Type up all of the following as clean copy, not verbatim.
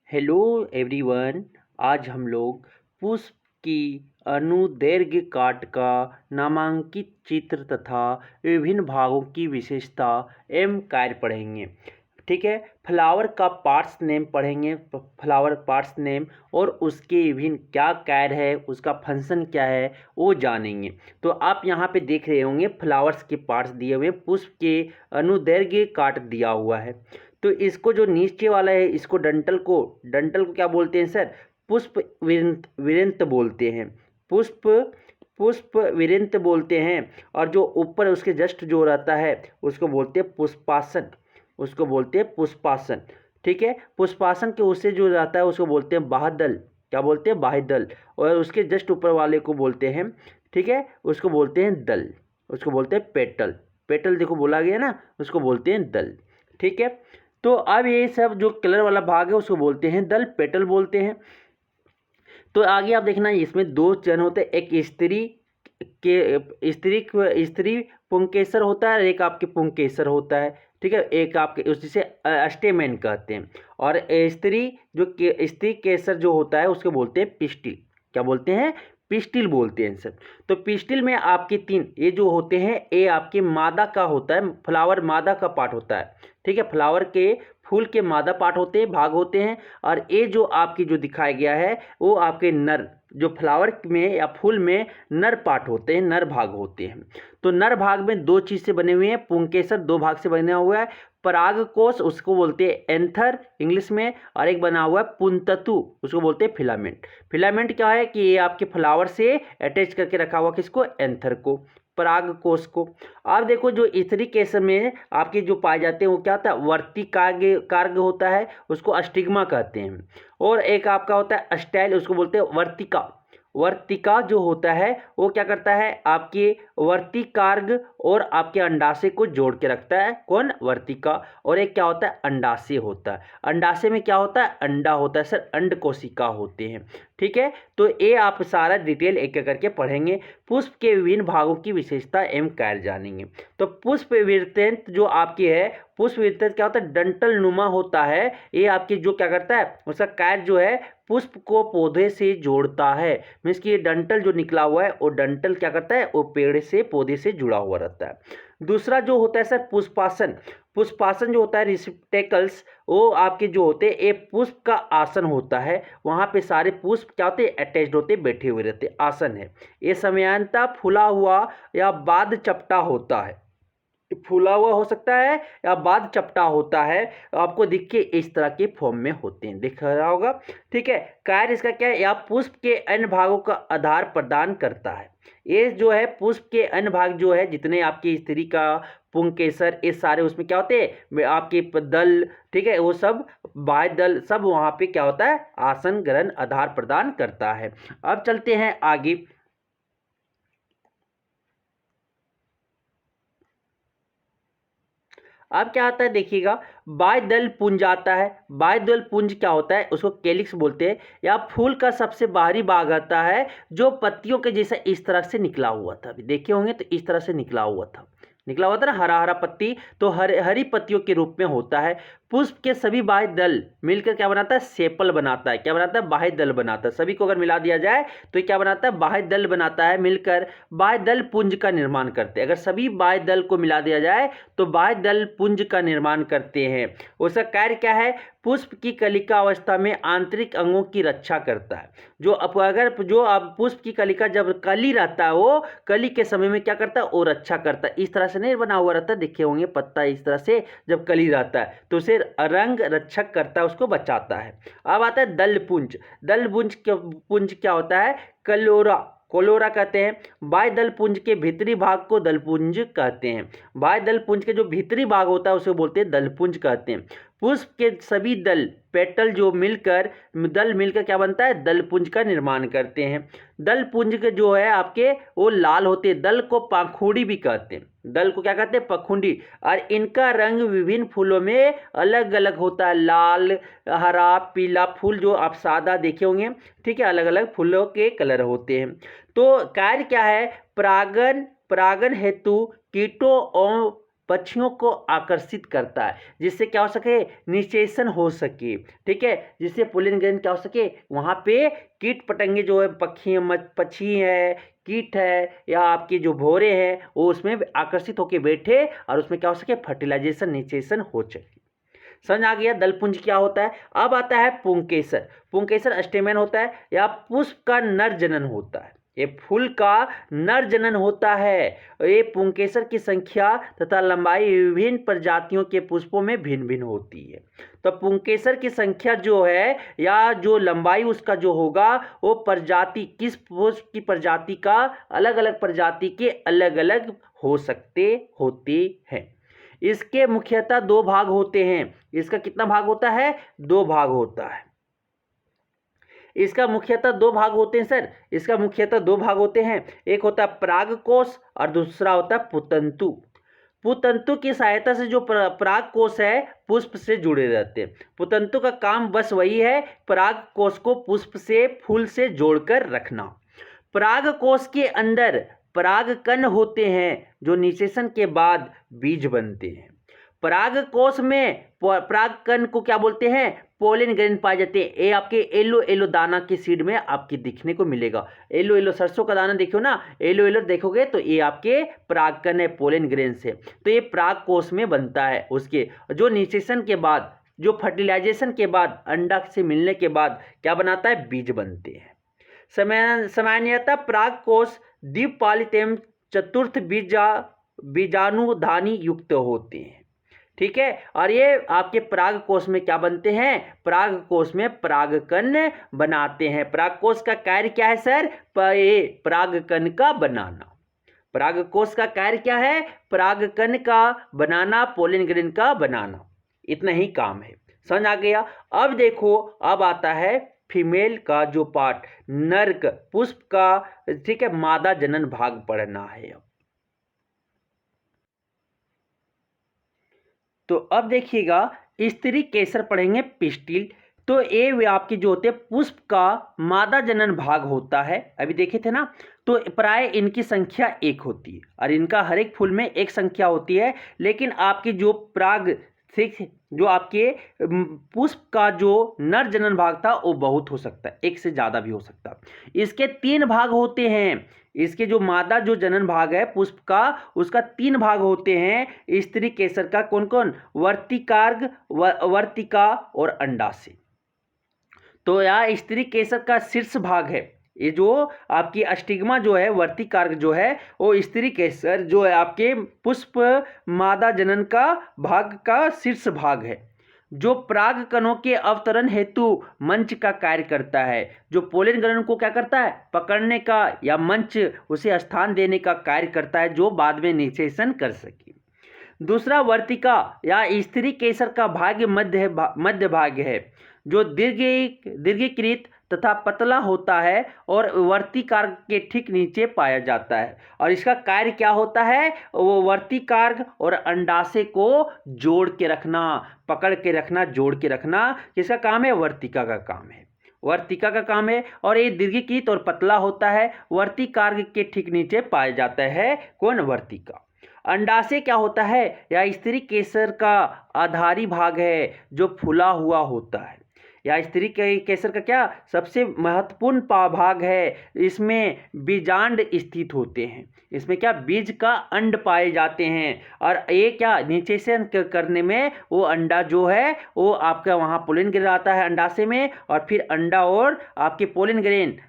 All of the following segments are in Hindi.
Hello everyone. आज हम लोग पुष्प की अनुदैर्घ्य काट का नामांकित चित्र तथा विभिन्न भागों की विशेषता एवं कार्य पढ़ेंगे। ठीक है, फ्लावर का पार्ट्स नेम पढ़ेंगे, फ्लावर पार्ट्स नेम और उसके विभिन्न क्या कार्य है, उसका फंक्शन क्या है वो जानेंगे। तो आप यहाँ पे देख रहे होंगे फ्लावर्स के पार्ट्स दिए हुए हैं, पुष्प के अनुदैर्घ्य काट दिया हुआ है। तो इसको जो नीचे वाला है इसको डंटल को क्या बोलते हैं सर? पुष्प विरंत बोलते हैं। पुष्प पुष्प विरंत बोलते हैं। और जो ऊपर उसके जस्ट जो रहता है उसको बोलते हैं पुष्पासन, उसको बोलते हैं पुष्पासन। ठीक है, पुष्पासन के उससे जो रहता है उसको बोलते हैं बाह्यदल। क्या बोलते हैं? बाह्यदल। और उसके जस्ट ऊपर वाले को बोलते हैं, ठीक है, उसको बोलते हैं दल, उसको बोलते हैं पेटल। पेटल देखो बोला गया ना, उसको बोलते हैं दल। ठीक है, तो अब ये सब जो कलर वाला भाग है उसको बोलते हैं दल, पेटल बोलते हैं। तो आगे आप देखना इसमें दो चरण होते हैं, एक स्त्री पुंकेसर होता है, एक आपके पुंकेसर होता है। ठीक है, एक आपके जिसे अस्टेमेन कहते हैं। और स्त्री केसर जो होता है उसको बोलते हैं पिस्टिल। क्या बोलते हैं? पिस्टिल बोलते हैं सर। तो पिस्टिल में आपके तीन ये जो होते हैं, ये आपके मादा का होता है, फ्लावर मादा का पार्ट होता है। ठीक है, फ्लावर के फूल के मादा पार्ट होते हैं, भाग होते हैं। और ये जो आपकी जो दिखाया गया है वो आपके नर, जो फ्लावर में या फूल में नर पार्ट होते हैं, नर भाग होते हैं। तो नर भाग में दो चीज से बने हुए हैं, पुंकेसर दो भाग से बना हुआ है, परागकोश उसको बोलते हैं एंथर इंग्लिश में, और एक बना हुआ है पुंततु, उसको बोलते हैं फिलामेंट। फिलामेंट क्या है कि ये आपके फ्लावर से अटैच करके रखा हुआ किसको? एंथर को, परागकोश को। अब देखो जो स्त्री केसर में आपके जो पाए जाते हैं वो क्या होता है? वर्ती कार्ग होता है, उसको अस्टिग्मा कहते हैं। और एक आपका होता है अस्टाइल, उसको बोलते हैं वर्तिका। वर्तिका जो होता है वो क्या करता है? आपके वर्तिकार्ग और आपके अंडाशय को जोड़ के रखता है। कौन? वर्तिका। और एक क्या होता है? अंडाशय होता है। अंडाशय में क्या होता है? अंडा होता है सर, अंड कोशिका होते हैं। ठीक है, तो ये आप सारा डिटेल एक एक करके पढ़ेंगे। पुष्प के विभिन्न भागों की विशेषता एवं कार्य जानेंगे। तो पुष्प विरतेंत जो आपकी है, पुष्प विरतेंत क्या होता है? डंटल नुमा होता है। ये आपकी जो क्या करता है, उसका कार्य जो है पुष्प को पौधे से जोड़ता है। मीन्स कि ये डंटल जो निकला हुआ है वो डंटल क्या करता है? वो पेड़ से, पौधे से जुड़ा हुआ रहता है। दूसरा जो होता है सर पुष्पासन। पुष्पासन जो होता है रिसिप्टेकल्स, वो आपके जो होते हैं एक पुष्प का आसन होता है, वहाँ पे सारे पुष्प क्या होते हैं? अटैच्ड होते, बैठे हुए रहते, आसन है। ये समयांता फूला हुआ या बाद चपटा होता है, फूला हुआ हो सकता है या बाद चपटा होता है। आपको दिख के इस तरह के फॉर्म में होते हैं, दिख रहा होगा। ठीक है, कार्य इसका क्या है? या पुष्प के अन्य भागों का आधार प्रदान करता है। ये जो है पुष्प के अन्य भाग जो है जितने आपकी स्त्री का, पुंकेसर, ये सारे उसमें क्या होते हैं? आपके दल, ठीक है, वो सब बाह्य दल सब वहां पे क्या होता है? आसन ग्रहण आधार प्रदान करता है। अब चलते हैं आगे। अब क्या आता है देखिएगा, बाह्यदल पुंज आता है। बाह्यदल पुंज क्या होता है? उसको कैलिक्स बोलते हैं। या फूल का सबसे बाहरी भाग आता है जो पत्तियों के जैसा इस तरह से निकला हुआ था, अभी देखे होंगे तो इस तरह से निकला हुआ था, निकला हुआ था ना, हरा हरा पत्ती, तो हरी पत्तियों के रूप में होता है। पुष्प के सभी बाह्य दल मिलकर क्या बनाता है? सेपल बनाता है। क्या बनाता है? बाह्य दल बनाता है। सभी को अगर मिला दिया जाए तो ये क्या बनाता है? बाह्य दल बनाता है, मिलकर बाह्य दल पुंज का निर्माण करते हैं। अगर सभी बाह्य दल को मिला दिया जाए तो बाह्य दल पुंज का निर्माण करते हैं। उसका कार्य क्या है? पुष्प की कलिका अवस्था में आंतरिक अंगों की रक्षा करता है। जो अब पुष्प की कलिका जब कली रहता है, वो कली के समय में क्या करता है? वो रक्षा करता है। इस तरह से नहीं बना हुआ रहता है, देखे होंगे पत्ता इस तरह से जब कली रहता है तो उसे रंग रक्षक करता है, उसको बचाता है। अब आता है दल पुंज। पुंज क्या होता है? कोलोरा कहते हैं। बाह्य दल पुंज के भीतरी भाग को दलपुंज कहते हैं। बाह्य दल पुंज के जो भीतरी भाग होता है उसे बोलते हैं दलपुंज कहते हैं। पुष्प के सभी दल पेटल जो दल मिलकर क्या बनता है? दलपुंज का निर्माण करते हैं। दलपुंज के जो है आपके वो लाल होते हैं, दल को पाखुड़ी भी कहते हैं। दल को क्या कहते हैं? पखुंडी। और इनका रंग विभिन्न फूलों में अलग अलग होता है, लाल, हरा, पीला। फूल जो आप सादा देखे होंगे, ठीक है, अलग अलग फूलों के कलर होते हैं। तो कार्य क्या है? परागन हेतु कीटों पक्षियों को आकर्षित करता है, जिससे क्या हो सके, निषेचन हो सके, ठीक है, जिससे पोलन ग्रैंड क्या हो सके, वहाँ पे कीट पतंगे जो है, पक्षी है, कीट है, या आपके जो भौरे हैं, वो उसमें आकर्षित होकर बैठे और उसमें क्या हो सके, फर्टिलाइजेशन, निषेचन हो सके। समझ आ गया दलपुंज क्या होता है। अब आता है पुंकेसर। पुंकेसर स्टेमेन होता है या पुष्प का नर जनन होता है, ये फूल का नर जनन होता है। ये पुंकेसर की संख्या तथा लंबाई विभिन्न प्रजातियों के पुष्पों में भिन्न भिन्न होती है। तो पुंकेसर की संख्या जो है या जो लंबाई उसका जो होगा, वो प्रजाति, किस पुष्प की प्रजाति का, अलग अलग प्रजाति के अलग अलग होते हैं। इसके मुख्यतः 2 भाग होते हैं। इसका कितना भाग होता है, 2 भाग होता है। इसका मुख्यतः 2 भाग होते हैं सर, इसका मुख्यतः 2 भाग होते हैं। एक होता है परागकोश और दूसरा होता है पुतंतु। पुतंतु की सहायता से जो परागकोश है पुष्प से जुड़े रहते हैं। पुतंतु का काम बस वही है, परागकोश को पुष्प से, फूल से जोड़कर रखना। परागकोश के अंदर परागकण होते हैं जो निषेचन के बाद बीज बनते हैं। परागकोश में परागकण को क्या बोलते हैं, पोलन ग्रैंड पाए जाते हैं। ये आपके येलो येलो दाना की सीड में आपके दिखने को मिलेगा। येलो येलो सरसों का दाना देखो ना, येलो येलो देखोगे तो ये आपके परागकण है, पोलन ग्रैंड से। तो ये परागकोश में बनता है। उसके जो निषेचन के बाद, जो फर्टिलाइजेशन के बाद, अंडा से मिलने के बाद क्या बनाता है, बीज बनते हैं। सामान्यतः परागकोश द्विपालित एवं चतुर्थ बीजाणुधानी युक्त होते हैं, ठीक है। और ये आपके परागकोश में क्या बनते हैं, परागकोश में परागकण बनाते हैं। परागकोश का कार्य क्या है सर, परागकण का बनाना। परागकोश का कार्य क्या है, परागकण का बनाना, पोलन ग्रैंड का बनाना, इतना ही काम है। समझ आ गया। अब देखो, अब आता है फीमेल का जो पार्ट, नर्क पुष्प का, ठीक है, मादा जनन भाग पढ़ना है। तो अब देखिएगा, स्त्री केसर पढ़ेंगे, पिस्टिल। तो ये आपके जो होते हैं पुष्प का मादा जनन भाग होता है, अभी देखे थे ना। तो प्राय इनकी संख्या 1 होती है और इनका हर एक फूल में 1 संख्या होती है। लेकिन आपकी जो पराग, जो आपके पुष्प का जो नर जनन भाग था वो बहुत हो सकता है, 1 से ज़्यादा भी हो सकता है। इसके 3 भाग होते हैं। इसके जो मादा जो जनन भाग है पुष्प का, उसका 3 भाग होते हैं स्त्री केसर का। कौन कौन, वर्तिकार्ग, वर्तिका और अंडाशय। तो यह स्त्री केसर का शीर्ष भाग है। ये जो आपकी अस्टिग्मा जो है, वर्तिकार्ग जो है, वो स्त्री केसर जो है आपके पुष्प मादा जनन का भाग का शीर्ष भाग है, जो पराग कणों के अवतरण हेतु मंच का कार्य करता है। जो पोलन ग्रैंड को क्या करता है, पकड़ने का या मंच, उसे स्थान देने का कार्य करता है, जो बाद में निषेचन कर सके। दूसरा वर्तिका या स्त्री केसर का भाग मध्य भाग है, जो दीर्घीकृत तथा पतला होता है और वर्तिकार्ग के ठीक नीचे पाया जाता है। और इसका कार्य क्या होता है, वो वर्तिकार्ग और अंडाशय को जोड़ के रखना, पकड़ के रखना, जोड़ के रखना, किसका काम है, वर्तिका का काम है। वर्तिका का काम है। और ये दीर्घीकृत और पतला होता है, वर्तिकार्ग के ठीक नीचे पाया जाता है। कौन, वर्तिका। अंडाशय क्या होता है, या स्त्री केसर का आधारी भाग है, जो फूला हुआ होता है। या स्त्री केसर का क्या सबसे महत्वपूर्ण भाग है, इसमें बीजांड स्थित होते हैं। इसमें क्या, बीज का अंड पाए जाते हैं। और ये क्या, निषेचन करने में वो अंडा जो है वो आपका वहाँ पोलन ग्रैंड आता है अंडाशय में, और फिर अंडा और आपके पोलन ग्रैंड,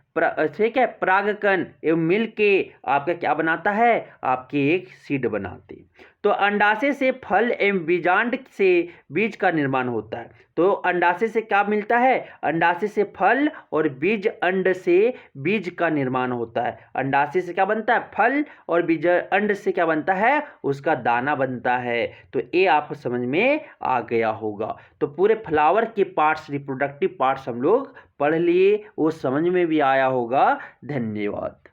ठीक है, परागकण एवं मिल के आपका क्या बनाता है, आपके एक सीड बनाते। तो अंडाशय से फल एवं बीजांड से बीज का निर्माण होता है। तो अंडाशय से क्या मिलता है, अंडाशय से फल, और बीज अंड से बीज का निर्माण होता है। अंडाशय से क्या बनता है, फल, और बीज अंड से क्या बनता है, उसका दाना बनता है। तो ये आप समझ में आ गया होगा। तो पूरे फ्लावर के पार्ट्स, रिप्रोडक्टिव पार्ट्स हम लोग पढ़ लिए, वो समझ में भी आया होगा। धन्यवाद।